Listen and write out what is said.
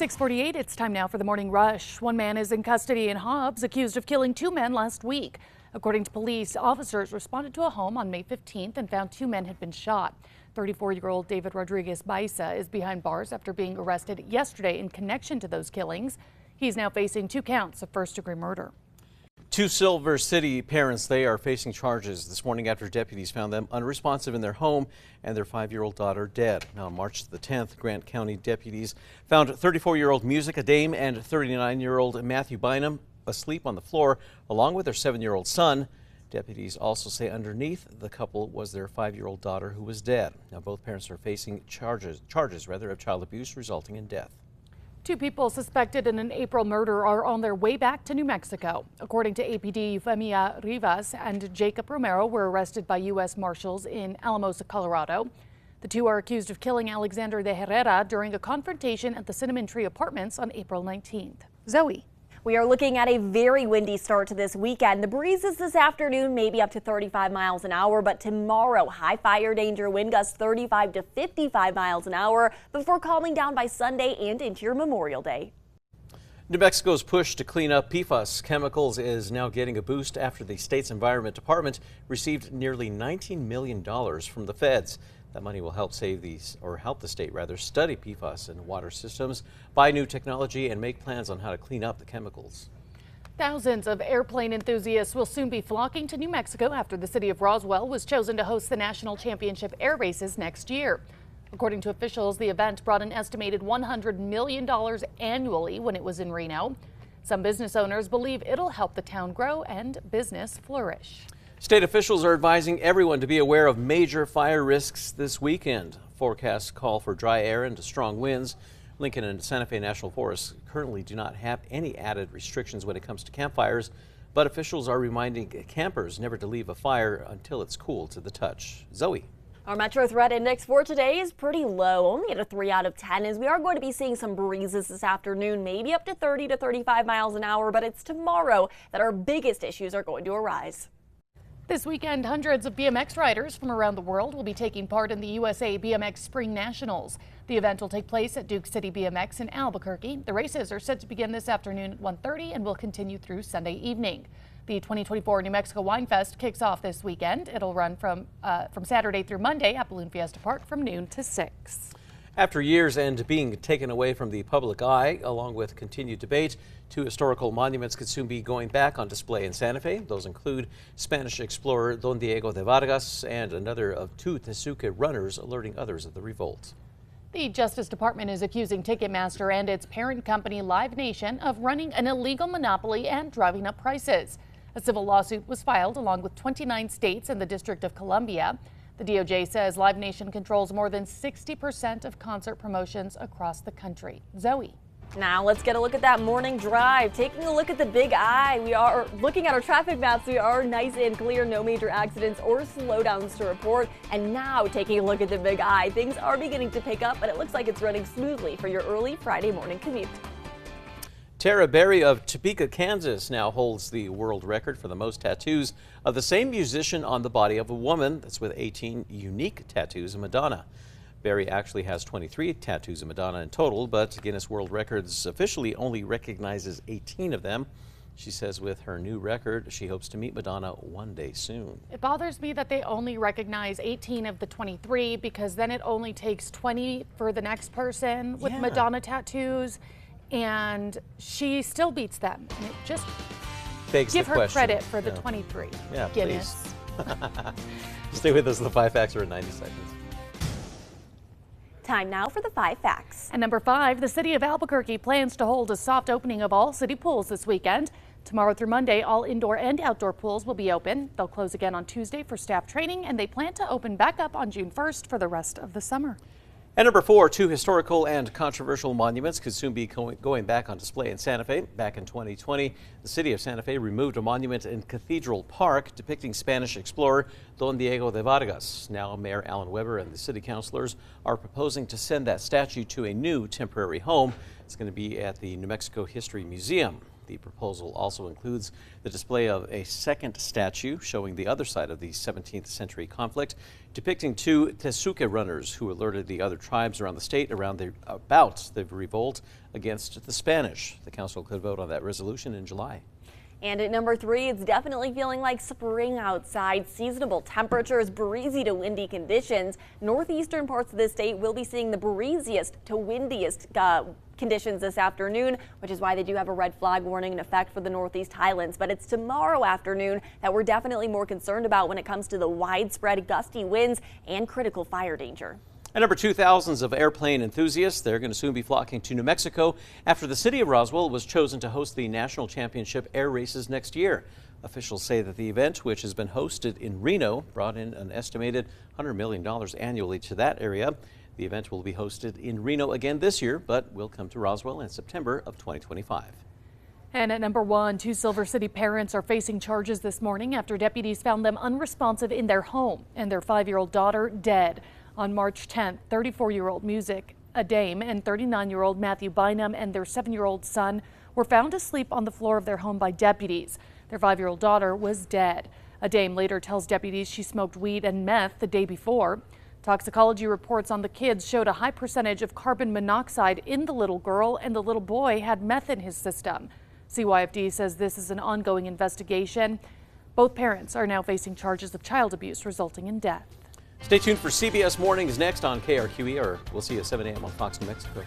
6:48, it's time now for the morning rush. One man is in custody in Hobbs, accused of killing two men last week. According to police, officers responded to a home on May 15th and found two men had been shot. 34-year-old David Rodriguez Baiza is behind bars after being arrested yesterday in connection to those killings. He's now facing 2 counts of first-degree murder. Two Silver City parents, they are facing charges this morning after deputies found them unresponsive in their home and their 5-year-old daughter dead. Now, on March the 10th, Grant County deputies found 34-year-old Musica Dame and 39-year-old Matthew Bynum asleep on the floor, along with their 7-year-old son. Deputies also say underneath the couple was their 5-year-old daughter who was dead. Now, both parents are facing charges of child abuse resulting in death. 2 people suspected in an April murder are on their way back to New Mexico. According to APD, Eufemia Rivas and Jacob Romero were arrested by U.S. Marshals in Alamosa, Colorado. The 2 are accused of killing Alexander de Herrera during a confrontation at the Cinnamon Tree Apartments on April 19th. Zoe. We are looking at a very windy start to this weekend. The breezes this afternoon may be up to 35 miles an hour, but tomorrow high fire danger, wind gusts 35 to 55 miles an hour before calming down by Sunday and into your Memorial Day. New Mexico's push to clean up PFAS chemicals is now getting a boost after the state's Environment Department received nearly $19 million from the feds. That money will help help the state study PFAS in water systems, buy new technology, and make plans on how to clean up the chemicals. Thousands of airplane enthusiasts will soon be flocking to New Mexico after the city of Roswell was chosen to host the national championship air races next year. According to officials, the event brought an estimated $100 million annually when it was in Reno. Some business owners believe it'll help the town grow and business flourish. State officials are advising everyone to be aware of major fire risks this weekend. Forecasts call for dry air and strong winds. Lincoln and Santa Fe National Forests currently do not have any added restrictions when it comes to campfires, but officials are reminding campers never to leave a fire until it's cool to the touch. Zoe. Our Metro Threat Index for today is pretty low, only at a 3 out of 10, as we are going to be seeing some breezes this afternoon, maybe up to 30 to 35 miles an hour, but it's tomorrow that our biggest issues are going to arise. This weekend, hundreds of BMX riders from around the world will be taking part in the USA BMX Spring Nationals. The event will take place at Duke City BMX in Albuquerque. The races are set to begin this afternoon at 1:30 and will continue through Sunday evening. The 2024 New Mexico Wine Fest kicks off this weekend. It'll run from Saturday through Monday at Balloon Fiesta Park from noon to 6. After years and being taken away from the public eye, along with continued debate, 2 historical monuments could soon be going back on display in Santa Fe. Those include Spanish explorer Don Diego de Vargas and another of 2 Tezuque runners alerting others of the revolt. The Justice Department is accusing Ticketmaster and its parent company Live Nation of running an illegal monopoly and driving up prices. A civil lawsuit was filed along with 29 states and the District of Columbia. The DOJ says Live Nation controls more than 60% of concert promotions across the country. Zoe. Now let's get a look at that morning drive. Taking a look at the Big I, we are looking at our traffic maps. We are nice and clear, no major accidents or slowdowns to report. And now taking a look at the Big I, things are beginning to pick up, and it looks like it's running smoothly for your early Friday morning commute. Tara Berry of Topeka, Kansas now holds the world record for the most tattoos of the same musician on the body of a woman. That's with 18 unique tattoos of Madonna. Berry actually has 23 tattoos of Madonna in total, but Guinness World Records officially only recognizes 18 of them. She says with her new record, she hopes to meet Madonna one day soon. It bothers me that they only recognize 18 of the 23 because then it only takes 20 for the next person with Madonna tattoos. And she still beats them. And it just begs give the her question. Credit for the 23. Yeah, Guinness. Stay with us. The 5 facts are in 90 seconds. Time now for the 5 facts. And number 5, the city of Albuquerque plans to hold a soft opening of all city pools this weekend. Tomorrow through Monday, all indoor and outdoor pools will be open. They'll close again on Tuesday for staff training, and they plan to open back up on June 1st for the rest of the summer. And number 4, 2 historical and controversial monuments could soon be going back on display in Santa Fe. Back in 2020, the city of Santa Fe removed a monument in Cathedral Park depicting Spanish explorer Don Diego de Vargas. Now Mayor Alan Weber and the city councilors are proposing to send that statue to a new temporary home. It's going to be at the New Mexico History Museum. The proposal also includes the display of a second statue showing the other side of the 17th century conflict, depicting two Tesuque runners who alerted the other tribes around the state about the revolt against the Spanish. The council could vote on that resolution in July. And at number 3, it's definitely feeling like spring outside. Seasonable temperatures, breezy to windy conditions. Northeastern parts of the state will be seeing the breeziest to windiest conditions this afternoon, which is why they do have a red flag warning in effect for the Northeast Highlands. But it's tomorrow afternoon that we're definitely more concerned about when it comes to the widespread gusty winds and critical fire danger. At number 2, thousands of airplane enthusiasts, they're going to soon be flocking to New Mexico after the city of Roswell was chosen to host the national championship air races next year. Officials say that the event, which has been hosted in Reno, brought in an estimated $100 million annually to that area. The event will be hosted in Reno again this year, but will come to Roswell in September of 2025. And at number 1, 2 Silver City parents are facing charges this morning after deputies found them unresponsive in their home and their 5-year-old daughter dead. On March 10th, 34-year-old Music Adame and 39-year-old Matthew Bynum and their 7-year-old son were found asleep on the floor of their home by deputies. Their 5-year-old daughter was dead. Adame later tells deputies she smoked weed and meth the day before. Toxicology reports on the kids showed a high percentage of carbon monoxide in the little girl, and the little boy had meth in his system. CYFD says this is an ongoing investigation. Both parents are now facing charges of child abuse resulting in death. Stay tuned for CBS Mornings next on KRQE, or we'll see you at 7 a.m. on Fox New Mexico.